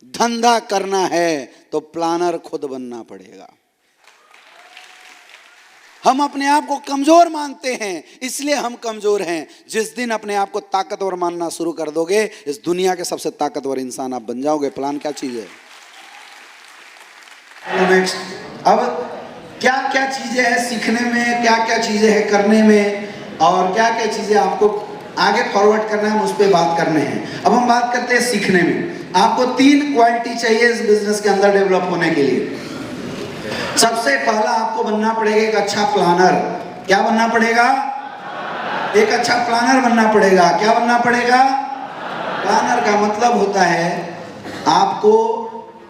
धंधा करना है तो प्लानर खुद बनना पड़ेगा। हम अपने आप को कमजोर मानते हैं, इसलिए हम कमजोर हैं। जिस दिन अपने आप को ताकतवर मानना शुरू कर दोगे, इस दुनिया के सबसे ताकतवर इंसान आप बन जाओगे। प्लान क्या चीज है? नेक्स्ट, अब क्या क्या चीजें हैं सीखने में, क्या क्या चीजें हैं करने में, और क्या क्या चीजें आपको आगे फॉरवर्ड करना है, उस पर बात करने हैं। अब हम बात करते हैं सीखने में। आपको 3 क्वालिटी चाहिए इस बिजनेस के अंदर डेवलप होने के लिए। सबसे पहला आपको बनना पड़ेगा एक अच्छा प्लानर। क्या बनना पड़ेगा? एक अच्छा प्लानर बनना पड़ेगा। क्या बनना पड़ेगा? प्लानर का मतलब होता है आपको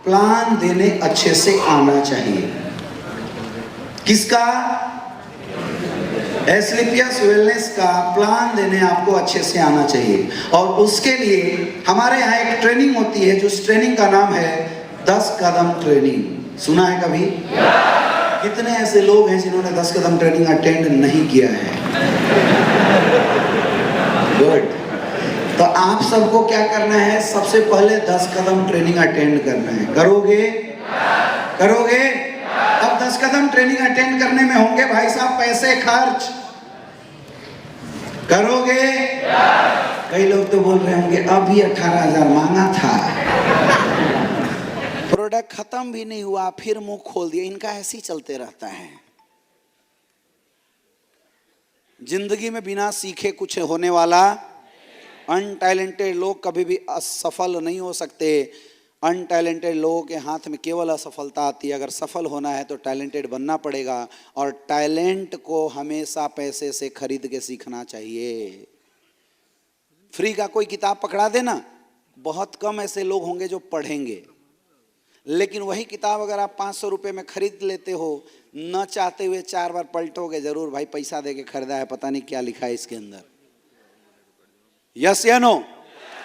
प्लान देने अच्छे से आना चाहिए। किसका? एस्क्लेपियस वेलनेस का प्लान देने आपको अच्छे से आना चाहिए। और उसके लिए हमारे यहाँ एक ट्रेनिंग होती है, जो ट्रेनिंग का नाम है 10 कदम ट्रेनिंग। सुना है कभी? कितने ऐसे लोग हैं जिन्होंने 10 कदम ट्रेनिंग अटेंड नहीं किया है? गुड। तो आप सबको क्या करना है? सबसे पहले 10 कदम ट्रेनिंग अटेंड करना है। करोगे? करोगे? अब 10 कदम ट्रेनिंग अटेंड करने में होंगे भाई साहब पैसे खर्च। करोगे? कई लोग तो बोल रहे होंगे अभी 18,000 मांगा था, प्रोडक्ट खत्म भी नहीं हुआ फिर मुंह खोल दिया। इनका ऐसे ही चलते रहता है। जिंदगी में बिना सीखे कुछ होने वाला। अनटैलेंटेड लोग कभी भी असफल नहीं हो सकते। अनटैलेंटेड लोगों के हाथ में केवल असफलता आती है। अगर सफल होना है तो टैलेंटेड बनना पड़ेगा, और टैलेंट को हमेशा पैसे से खरीद के सीखना चाहिए। फ्री का कोई किताब पकड़ा देना, बहुत कम ऐसे लोग होंगे जो पढ़ेंगे। लेकिन वही किताब अगर आप 500 रुपये में खरीद लेते हो, न चाहते हुए 4 बार पलटोगे जरूर, भाई पैसा दे के खरीदा है, पता नहीं क्या लिखा है इसके अंदर। यस या नो?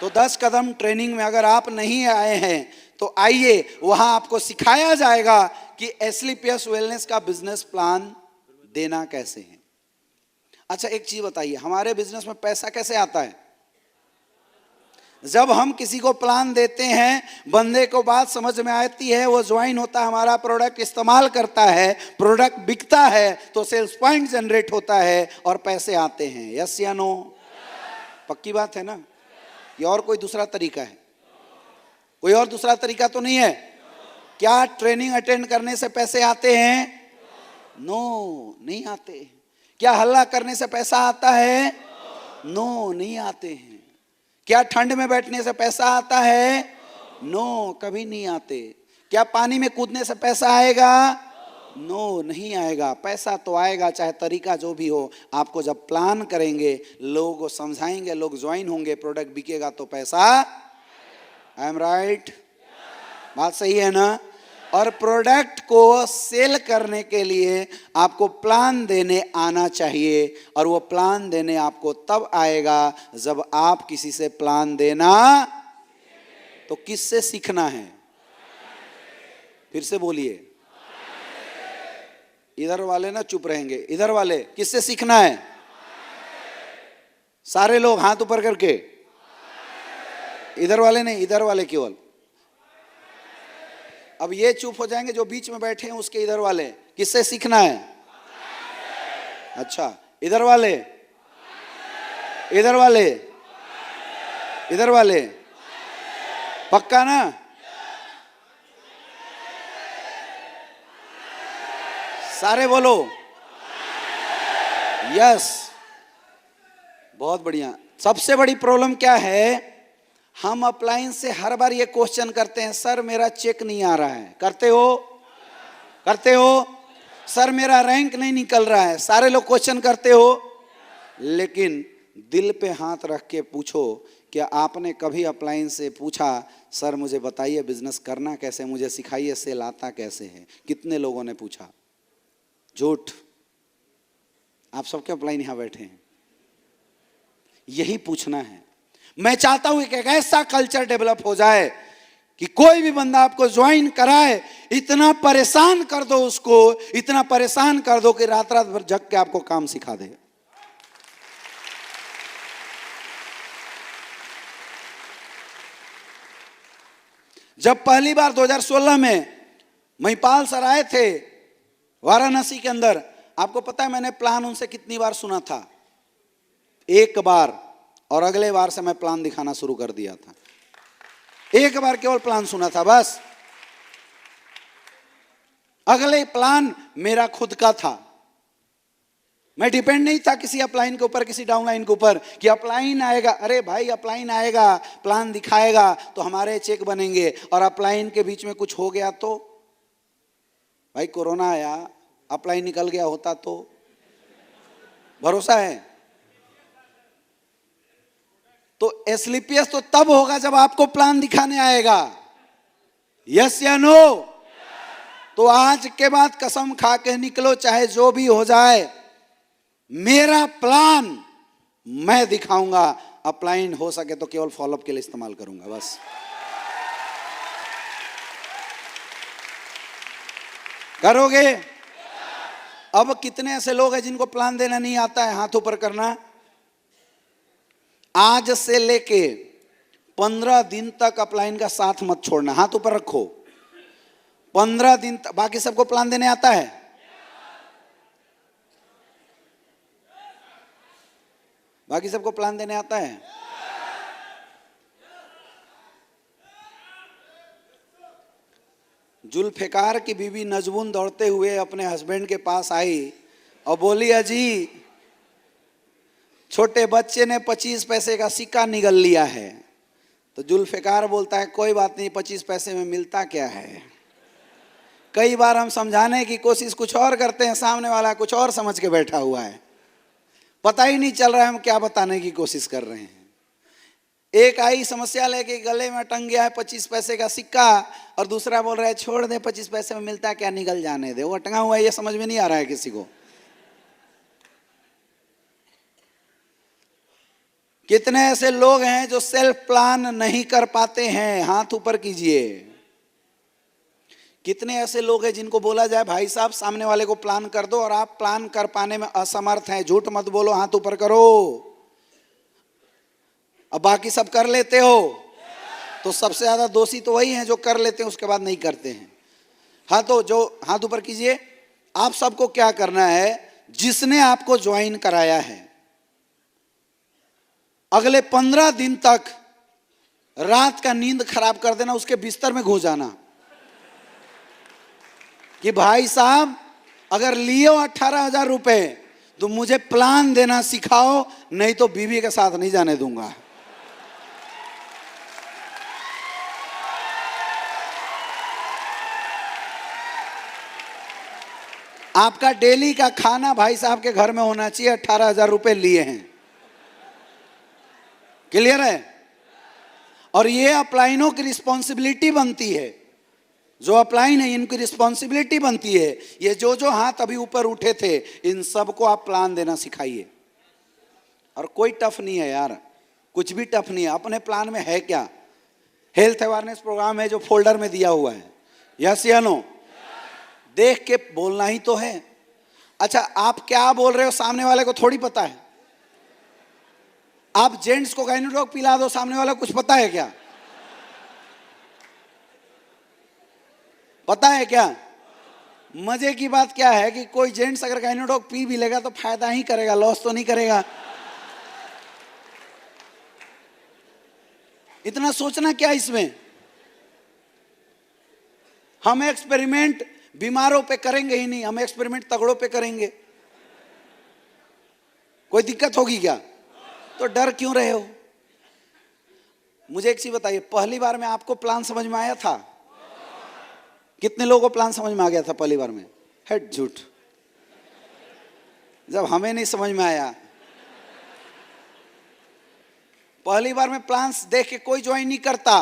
तो 10 कदम ट्रेनिंग में अगर आप नहीं आए हैं तो आइए, वहां आपको सिखाया जाएगा कि एस्क्लेपियस वेलनेस का बिजनेस प्लान देना कैसे है। अच्छा एक चीज बताइए, हमारे बिजनेस में पैसा कैसे आता है? जब हम किसी को प्लान देते हैं, बंदे को बात समझ में आती है, वो ज्वाइन होता है, हमारा प्रोडक्ट इस्तेमाल करता है, प्रोडक्ट बिकता है, तो सेल्स पॉइंट जनरेट होता है और पैसे आते हैं। यस या नो? पक्की बात है ना? या और कोई दूसरा तरीका है? कोई और दूसरा तरीका तो नहीं है? क्या ट्रेनिंग अटेंड करने से पैसे आते हैं? नो, नहीं आते। क्या हल्ला करने से पैसा आता है? नो, नहीं आते हैं। क्या ठंड में बैठने से पैसा आता है? नो, कभी नहीं आते। क्या पानी में कूदने से पैसा आएगा? नो, नहीं आएगा। पैसा तो आएगा, चाहे तरीका जो भी हो। आपको जब प्लान करेंगे, लोगों को समझाएंगे, लोग ज्वाइन होंगे, प्रोडक्ट बिकेगा तो पैसा। I am right? बात सही है ना? और प्रोडक्ट को सेल करने के लिए आपको प्लान देने आना चाहिए, और वो प्लान देने आपको तब आएगा जब आप किसी से प्लान देना। तो किससे सीखना है? फिर से बोलिए। इधर वाले ना चुप रहेंगे। इधर वाले किससे सीखना है? सारे लोग हाथ ऊपर करके। इधर वाले नहीं, इधर वाले केवल। अब ये चुप हो जाएंगे जो बीच में बैठे हैं, उसके इधर वाले किससे सीखना है? अच्छा, इधर वाले, इधर वाले, इधर वाले, पक्का ना? सारे बोलो यस। बहुत बढ़िया। सबसे बड़ी प्रॉब्लम क्या है? हम अप्लायंस से हर बार ये क्वेश्चन करते हैं, सर मेरा चेक नहीं आ रहा है। करते हो? करते हो? सर मेरा रैंक नहीं निकल रहा है। सारे लोग क्वेश्चन करते हो। लेकिन दिल पे हाथ रख के पूछो, क्या आपने कभी अप्लायंस से पूछा, सर मुझे बताइए बिजनेस करना कैसे, मुझे सिखाइए सेल आता कैसे है? कितने लोगों ने पूछा? झूठ। आप सबके अप्लाइन यहां बैठे हैं। यही पूछना है। मैं चाहता हूं कि एक ऐसा कल्चर डेवलप हो जाए कि कोई भी बंदा आपको ज्वाइन कराए, इतना परेशान कर दो उसको, इतना परेशान कर दो कि रात रात भर जग के आपको काम सिखा दे। जब पहली बार 2016 में महिपाल सर आए थे वाराणसी के अंदर, आपको पता है मैंने प्लान उनसे कितनी बार सुना था? एक बार, और अगले बार से मैं प्लान दिखाना शुरू कर दिया था। एक बार केवल प्लान सुना था बस, अगले प्लान मेरा खुद का था। मैं डिपेंड नहीं था किसी अपलाइन के ऊपर, किसी डाउनलाइन के ऊपर कि अपलाइन आएगा, अरे भाई अपलाइन आएगा, प्लान दिखाएगा तो हमारे चेक बनेंगे, और अपलाइन के बीच में कुछ हो गया तो भाई कोरोना आया, अपलाइन निकल गया होता तो भरोसा है? तो एसलीपीएस तो तब होगा जब आपको प्लान दिखाने आएगा। यस या नो? तो आज के बाद कसम खा के निकलो, चाहे जो भी हो जाए, मेरा प्लान मैं दिखाऊंगा। अपलाइन हो सके तो केवल फॉलोअप के लिए इस्तेमाल करूंगा बस। करोगे? अब कितने ऐसे लोग हैं जिनको प्लान देना नहीं आता है? हाथ ऊपर करना। आज से लेके 15 दिन तक अपलाइन का साथ मत छोड़ना। हाथ ऊपर रखो। 15 दिन तक। बाकी सबको प्लान देने आता है? बाकी सबको प्लान देने आता है? जुल्फिकार की बीवी नजबून दौड़ते हुए अपने हस्बैंड के पास आई और बोली, अजी छोटे बच्चे ने 25 पैसे का सिक्का निगल लिया है। तो जुल्फिकार बोलता है, कोई बात नहीं, 25 पैसे में मिलता क्या है। कई बार हम समझाने की कोशिश कुछ और करते हैं, सामने वाला कुछ और समझ के बैठा हुआ है, पता ही नहीं चल रहा है हम क्या बताने की कोशिश कर रहे हैं। एक आई समस्या लेके, गले में टंग गया है 25 पैसे का सिक्का, और दूसरा बोल रहा है छोड़ दे, 25 पैसे में मिलता क्या, निकल जाने दे। वो टंगा हुआ है, ये समझ में नहीं आ रहा है किसी को। कितने ऐसे लोग हैं जो सेल्फ प्लान नहीं कर पाते हैं? हाथ ऊपर कीजिए। कितने ऐसे लोग हैं जिनको बोला जाए भाई साहब सामने वाले को प्लान कर दो, और आप प्लान कर पाने में असमर्थ हैं? झूठ मत बोलो, हाथ ऊपर करो। अब बाकी सब कर लेते हो, तो सबसे ज्यादा दोषी तो वही हैं जो कर लेते हैं उसके बाद नहीं करते हैं। हाँ, तो जो हाथ ऊपर कीजिए। आप सबको क्या करना है? जिसने आपको ज्वाइन कराया है, अगले 15 दिन तक रात का नींद खराब कर देना, उसके बिस्तर में घुस जाना कि भाई साहब अगर लिए हो 18,000 रुपए तो मुझे प्लान देना सिखाओ, नहीं तो बीवी के साथ नहीं जाने दूंगा। आपका डेली का खाना भाई साहब के घर में होना चाहिए। 18,000 रुपए लिए हैं, क्लियर है? और ये अपलाइनों की रिस्पॉन्सिबिलिटी बनती है, जो अपलाइन है इनकी रिस्पॉन्सिबिलिटी बनती है। ये जो हाथ अभी ऊपर उठे थे, इन सबको आप प्लान देना सिखाइए। और कोई टफ नहीं है यार, कुछ भी टफ नहीं है। अपने प्लान में है क्या? हेल्थ अवेयरनेस प्रोग्राम है जो फोल्डर में दिया हुआ है। यस या नो? देख के बोलना ही तो है। अच्छा, आप क्या बोल रहे हो सामने वाले को थोड़ी पता है। आप जेंट्स को गाइनोडॉग पिला दो, सामने वाला कुछ पता है क्या? पता है क्या? मजे की बात क्या है कि कोई जेंट्स अगर गाइनोडॉग पी भी लेगा तो फायदा ही करेगा, लॉस तो नहीं करेगा। इतना सोचना क्या इसमें? हम एक्सपेरिमेंट बीमारों पे करेंगे ही नहीं, हम एक्सपेरिमेंट तगड़ों पे करेंगे। कोई दिक्कत होगी क्या? तो डर क्यों रहे हो? मुझे एक चीज बताइए, पहली बार में आपको प्लान समझ में आया था? कितने लोगों को प्लान समझ में आ गया था पहली बार में? हेड झूठ। जब हमें नहीं समझ में आया, पहली बार में प्लान्स देख के कोई ज्वाइन नहीं करता।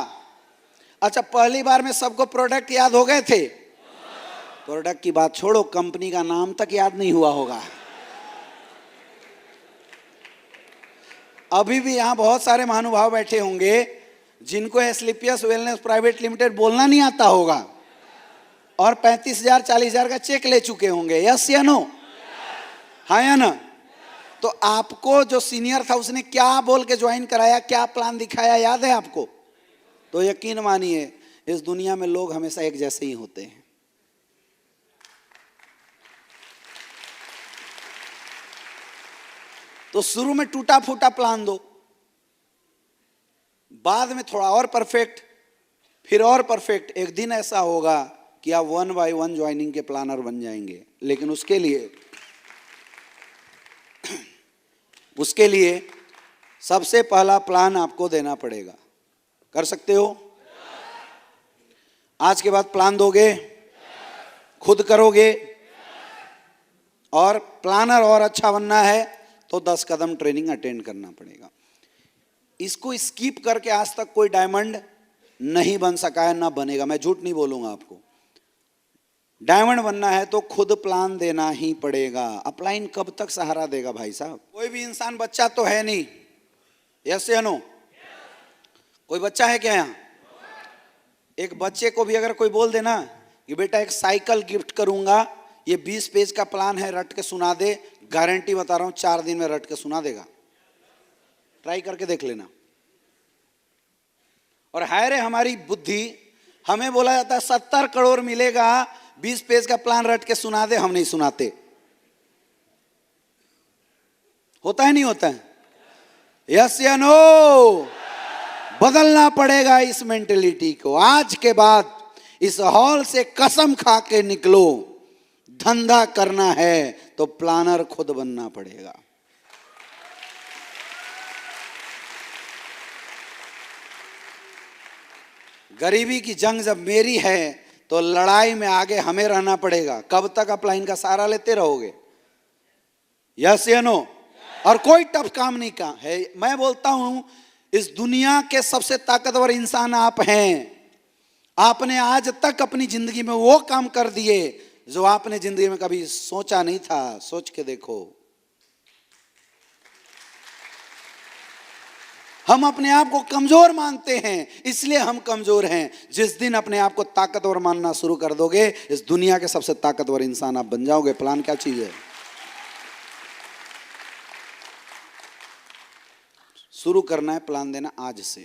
अच्छा, पहली बार में सबको प्रोडक्ट याद हो गए थे? प्रोडक्ट की बात छोड़ो, कंपनी का नाम तक याद नहीं हुआ होगा। अभी भी यहां बहुत सारे महानुभाव बैठे होंगे जिनको एस्क्लेपियस वेलनेस प्राइवेट लिमिटेड बोलना नहीं आता होगा, और 35,000 40,000 का चेक ले चुके होंगे। यस या नो? हाँ या ना? तो आपको जो सीनियर था उसने क्या बोल के ज्वाइन कराया, क्या प्लान दिखाया, याद है आपको? तो यकीन मानिए इस दुनिया में लोग हमेशा एक जैसे ही होते हैं। तो शुरू में टूटा फूटा प्लान दो, बाद में थोड़ा और परफेक्ट, फिर और परफेक्ट। एक दिन ऐसा होगा कि आप 1 बाय 1 ज्वाइनिंग के प्लानर बन जाएंगे। लेकिन उसके लिए सबसे पहला प्लान आपको देना पड़ेगा। कर सकते हो? आज के बाद प्लान दोगे? खुद करोगे? और प्लानर और अच्छा बनना है तो 10 कदम ट्रेनिंग अटेंड करना पड़ेगा। इसको स्किप करके आज तक कोई डायमंड नहीं बन सका है, ना बनेगा। मैं झूठ नहीं बोलूंगा आपको। डायमंड बनना है तो खुद प्लान देना ही पड़ेगा। अपलाइन कब तक सहारा देगा भाई साहब? कोई भी इंसान बच्चा तो है नहीं, यस या नो? कोई बच्चा है क्या यहाँ? एक बच्चे को भी अगर कोई बोल देना कि बेटा एक साइकिल गिफ्ट करूंगा, ये 20 पेज का प्लान है, रट के सुना दे, गारंटी बता रहा हूं 4 दिन में रट के सुना देगा। ट्राई करके देख लेना। और हाय रे हमारी बुद्धि, हमें बोला जाता है 70 करोड़ मिलेगा, 20 पेज का प्लान रट के सुना दे, हम नहीं सुनाते। होता है नहीं होता है? यस या नो? बदलना पड़ेगा इस मेंटेलिटी को। आज के बाद इस हॉल से कसम खा के निकलो, धंधा करना है तो प्लानर खुद बनना पड़ेगा। गरीबी की जंग जब मेरी है तो लड़ाई में आगे हमें रहना पड़ेगा। कब तक अपलाइन का सहारा लेते रहोगे? यस या नो? और कोई टफ काम नहीं का है। मैं बोलता हूं इस दुनिया के सबसे ताकतवर इंसान आप हैं। आपने आज तक अपनी जिंदगी में वो काम कर दिए जो आपने जिंदगी में कभी सोचा नहीं था। सोच के देखो। हम अपने आप को कमजोर मानते हैं, इसलिए हम कमजोर हैं। जिस दिन अपने आप को ताकतवर मानना शुरू कर दोगे, इस दुनिया के सबसे ताकतवर इंसान आप बन जाओगे। प्लान क्या चीज है? शुरू करना है प्लान देना आज से।